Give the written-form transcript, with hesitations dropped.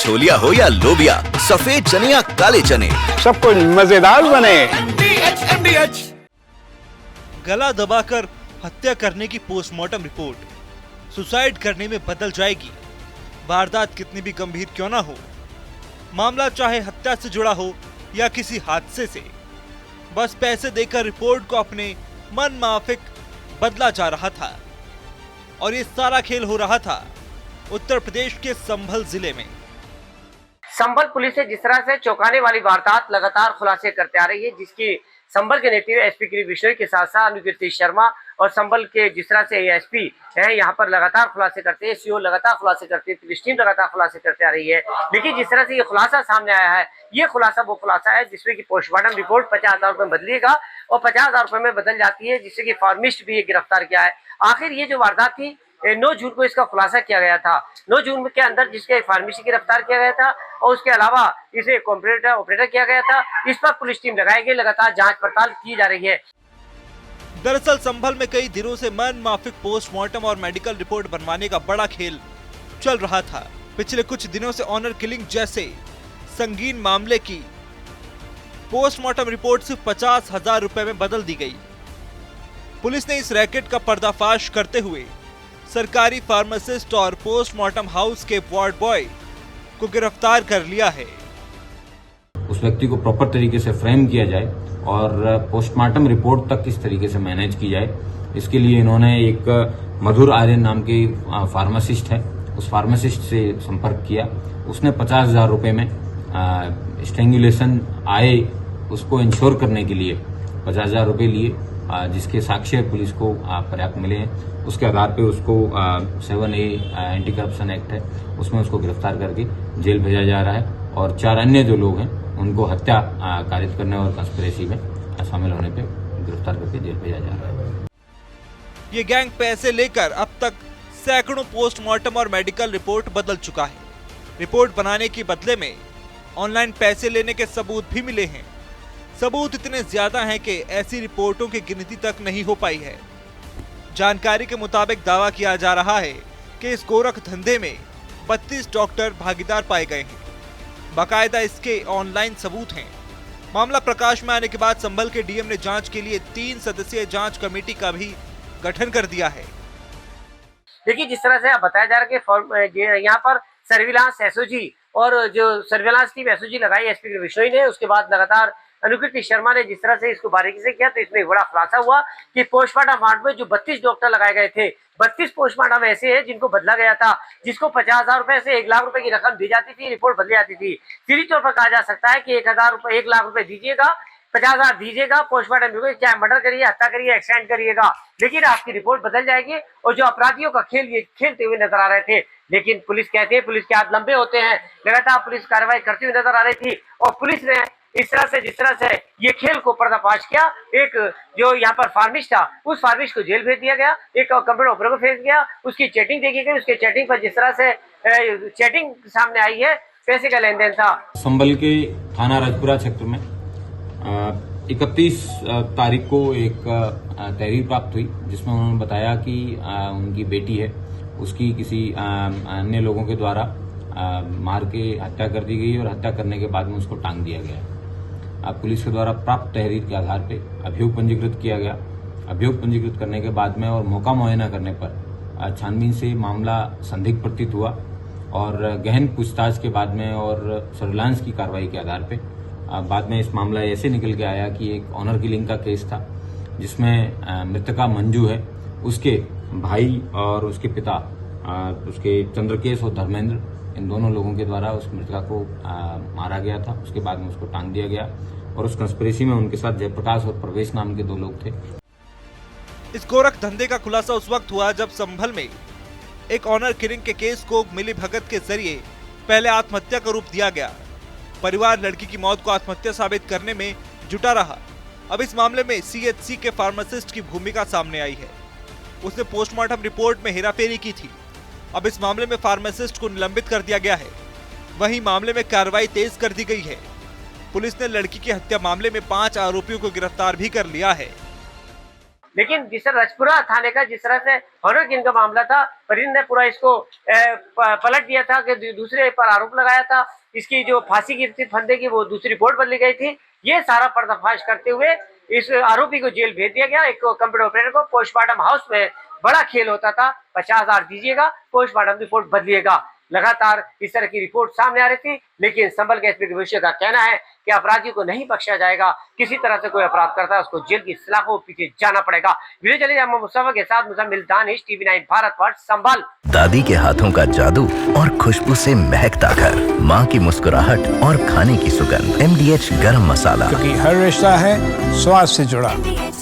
छोलिया हो या लोबिया, सफेद चने या काले चने, सब कुछ मजेदार बने। गला दबाकर हत्या करने की पोस्टमार्टम रिपोर्ट सुसाइड करने में बदल जाएगी। वारदात कितनी भी गंभीर क्यों ना हो, मामला चाहे हत्या से जुड़ा हो या किसी हादसे से, बस पैसे देकर रिपोर्ट को अपने मन माफिक बदला जा रहा था। और ये सारा खेल हो रहा था उत्तर प्रदेश के संभल जिले में। संभल पुलिस से जिस तरह से चौंकाने वाली वारदात लगातार खुलासे करते आ रही है, जिसकी संभल के नेतृत्व एसपी गिरी बिश्नोई के साथ साथ अनुकीर्ति शर्मा और संभल के जिस तरह से एसपी है यहाँ पर लगातार खुलासे करते हैं, सीओ लगातार खुलासे करते हैं, पुलिस टीम लगातार खुलासे करते आ रही है। लेकिन जिस तरह से ये खुलासा सामने आया है, ये खुलासा वो खुलासा है जिसमें कि पोस्टमार्टम रिपोर्ट 50,000 रुपये में बदलेगा और 50,000 रुपये में बदल जाती है, जिससे कि फार्मिस्ट भी ये गिरफ्तार किया है। आखिर ये जो वारदात थी 9 जून को इसका खुलासा किया गया था। 9 जून के अंदर जिसके फार्मेसी गिरफ्तार किया गया था और उसके अलावा इसे ऑपरेटर किया गया था। इस पर पुलिस टीम लगाई गई, लगातार जांच पड़ताल की जा रही है। दरअसल संभल में कई दिनों से मन माफिक पोस्टमार्टम और मेडिकल रिपोर्ट बनवाने का बड़ा खेल चल रहा था। पिछले कुछ दिनों से ऑनर किलिंग जैसे संगीन मामले की पोस्टमार्टम रिपोर्ट सिर्फ 50,000 रुपए में बदल दी गई। पुलिस ने इस रैकेट का पर्दाफाश करते हुए सरकारी फार्मासिस्ट और पोस्टमार्टम हाउस के वार्ड बॉय को गिरफ्तार कर लिया है। उस व्यक्ति को प्रॉपर तरीके से फ्रेम किया जाए और पोस्टमार्टम रिपोर्ट तक किस तरीके से मैनेज की जाए, इसके लिए इन्होंने एक मधुर आर्यन नाम के फार्मासिस्ट है, उस फार्मासिस्ट से संपर्क किया। उसने 50,000 रुपए में स्ट्रेंगुलेशन आए उसको इंश्योर करने के लिए 50,000 रुपए लिए, जिसके साक्ष्य पुलिस को पर्याप्त मिले हैं। उसके आधार पे उसको 7A एंटी करप्शन एक्ट है, उसमें उसको गिरफ्तार करके जेल भेजा जा रहा है और 4 अन्य जो लोग हैं उनको हत्या कारित करने और कंस्पिरेसी में शामिल होने पे गिरफ्तार करके जेल भेजा जा रहा है। ये गैंग पैसे लेकर अब तक सैकड़ों पोस्टमार्टम और मेडिकल रिपोर्ट बदल चुका है। रिपोर्ट बनाने के बदले में ऑनलाइन पैसे लेने के सबूत भी मिले हैं। सबूत इतने ज्यादा हैं कि ऐसी रिपोर्टों की गिनती तक नहीं हो पाई है। जानकारी के मुताबिक दावा किया जा रहा है कि इस गोरख धंधे में 32 डॉक्टर भागीदार पाए गए हैं। बाकायदा इसके ऑनलाइन सबूत हैं। मामला प्रकाश में आने के बाद संभल के डीएम ने जांच के लिए 3 सदस्यीय जांच कमेटी का भी गठन कर दिया है। देखिए, जिस तरह से आप बताया जा रहा है कि यहाँ पर सर्विलांस एसओजी और जो सर्विलांस टीम एसओजी लगाई एसपी गिरी बिश्नोई ने, उसके बाद लगातार अनुकीर्ति शर्मा ने जिस तरह से इसको बारीकी से किया, तो इसमें बड़ा खुलासा हुआ कि पोस्टमार्टम वार्ड में जो 32 डॉक्टर लगाए गए थे, 32 पोस्टमार्टम ऐसे हैं जिनको बदला गया था, जिसको 50,000 रुपए से 1 लाख रुपए की रकम दी जाती थी, रिपोर्ट बदली जाती थी। सीधी तौर पर कहा जा सकता है कि 1 लाख रुपए दीजिएगा, 50,000 दीजिएगा, पोस्टमार्टम चाहे मर्डर करिए, हत्या करिए, एक्सीडेंट करिएगा, लेकिन आपकी रिपोर्ट बदल जाएगी। और जो अपराधियों का खेल ये खेलते हुए नजर आ रहे थे, लेकिन पुलिस कहती है पुलिस के हाथ लंबे होते हैं, लगातार पुलिस कार्रवाई करती हुई नजर आ रही थी और पुलिस ने इस तरह से जिस तरह से ये खेल को पर्दाफाश किया, एक जो यहाँ पर फार्मिस्ट था उस फार्मिस्ट को जेल भेज दिया गया, एक कंप्यूटर ऑपरेटर को भेज दिया, उसकी चैटिंग देखी गई, उसके चैटिंग पर जिस तरह से चैटिंग सामने आई है, पैसे का लेन देन था। संभल के थाना राजपुरा क्षेत्र में 31 तारीख को एक तहरीर प्राप्त हुई, जिसमें उन्होंने बताया कि उनकी बेटी है, उसकी किसी अन्य लोगों के द्वारा मार के हत्या कर दी गई और हत्या करने के बाद में उसको टांग दिया गया। पुलिस के द्वारा प्राप्त तहरीर के आधार पे अभियोग पंजीकृत किया गया। अभियोग पंजीकृत करने के बाद में और मौका मुआयना करने पर छानबीन से मामला संदिग्ध प्रतीत हुआ और गहन पूछताछ के बाद में और सर्विलांस की कार्रवाई के आधार पे बाद में इस मामला ऐसे निकल के आया कि एक ऑनर किलिंग का केस था, जिसमें मृतका मंजू है, उसके भाई और उसके पिता उसके चंद्रकेश और धर्मेंद्र, इन दोनों लोगों के द्वारा उस मृतका को मारा गया था। उसके बाद में उसको टांग दिया गया और उस कंस्पिरेसी में उनके साथ जयप्रकाश और प्रवेश नाम के 2 लोग थे। इस गोरख धंधे का खुलासा उस वक्त हुआ जब संभल में एक ऑनर किलिंग के केस को मिली भगत के जरिए पहले आत्महत्या का रूप दिया गया। परिवार लड़की की मौत को आत्महत्या साबित करने में जुटा रहा। अब इस मामले में सीएचसी के फार्मासिस्ट की भूमिका सामने आई है। उसने पोस्टमार्टम रिपोर्ट में हेराफेरी की थी। अब इस मामले में फार्मासिस्ट को निलंबित कर दिया गया है। वहीं मामले में कार्रवाई तेज कर दी गई है। पुलिस ने लड़की की हत्या मामले में 5 आरोपियों को गिरफ्तार भी कर लिया है। लेकिन जिस तरह रजपुरा थाने का जिस तरह से हॉनर किलिंग का मामला था, परिंद ने पूरा इसको पलट दिया था कि दूसरे पर आरोप लगाया था, इसकी जो फांसी की थी फंदे की वो दूसरी रिपोर्ट बदली गई थी। ये सारा पर्दाफाश करते हुए इस आरोपी को जेल भेज दिया गया। एक कंप्यूटर ऑपरेटर को पोस्टमार्टम हाउस में बड़ा खेल होता था, 50,000 दीजिएगा, पोस्टमार्टम रिपोर्ट बदलिएगा। लगातार इस तरह की रिपोर्ट सामने आ रही थी, लेकिन संभल के एसपी भविष्य का कहना है कि अपराधियों को नहीं बख्शा जाएगा। किसी तरह से कोई अपराध करता है उसको जेल की सलाखों पीछे जाना पड़ेगा। वीडियो चलिए मुस्तफा के साथ मुजम्मिल दानिश, TV9 भारतवर्ष, संभल। दादी के हाथों का जादू और खुशबू से महकता घर, माँ की मुस्कुराहट और खाने की सुगंध। MDH गरम मसाला, क्योंकि हर रिश्ता है स्वाद से जुड़ा।